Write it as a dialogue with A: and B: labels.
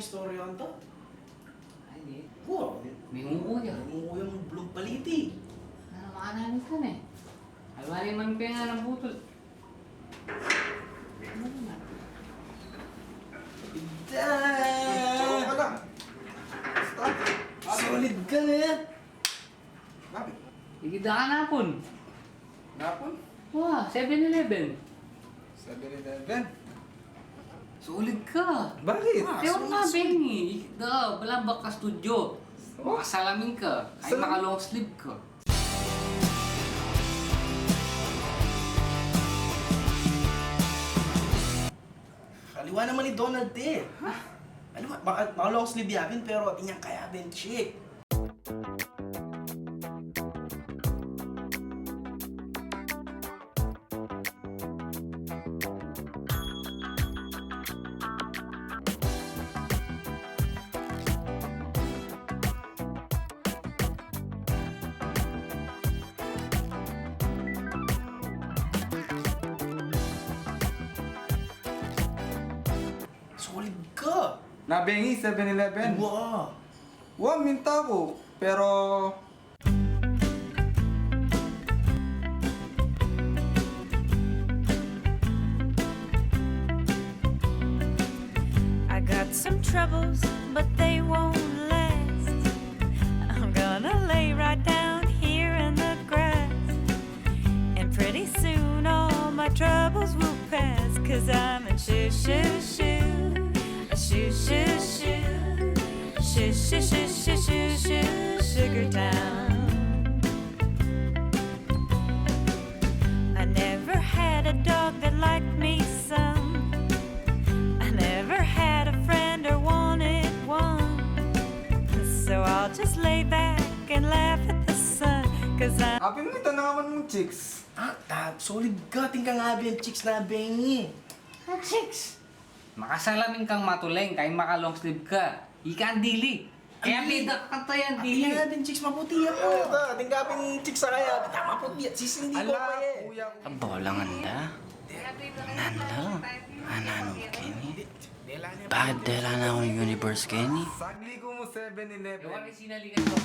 A: istorya ang to.
B: Ay, di.
A: Oo.
B: May umuwi ah.
A: Umuwi ang blue paliti.
B: Ano makananin ka na eh. Alwari man pa nga ng butol. Ano naman?
A: Tsaka ka lang. Stop. Solid ka na yan.
C: Bakit?
B: Igida ka na pun.
C: Napon?
B: Wah, 7-Eleven.
C: 7-Eleven?
B: Solid ka.
C: Bakit?
B: Pero nga, Benny. Igida, balambak ka studio.
C: Oh.
B: Makasalamin ka. Kahit
C: Salamin?
B: naka-long sleeve ka.
A: Kaliwa naman ni Donald eh. Ha? Ano ba? Baka long sleeve yakin pero inyang kaya ben chick. Solid ka.
C: Nabengi, 7-Eleven.
A: Wow.
C: Wow, minta ko. Pero...
D: I got some troubles, but they won't last. I'm gonna lay right down here in the grass. And pretty soon all my troubles will pass. Cause I'm in shoo shoo shoo. Shoo shoo shoo. Shoo shoo shoo shoo shoo shoo. Sugar Town. I never had a dog that liked me some. I never had a friend or wanted one. So I'll just lay back and laugh at the sun. Cause I'm
C: Api mo, ito na naman mong chicks.
A: Solid ka. Tingka nga ben chicks na bengi.
B: Ah, chicks! Makasalamin kang matuleng kahit maka-long sleeve ka. Ika ang dili. Kaya may dakata yan, dili.
A: Tingka nga ben chicks maputi ako. Tingka ben chicks sa kaya. Maputi at sisindi ko pa eh.
C: kuya ko.
E: Ang bolang anda. Nanda. Anano kini. Padala na ako ng universe kini.
C: Sagli ko mo 7-Eleven.
B: Ewan ni sinaligan ko.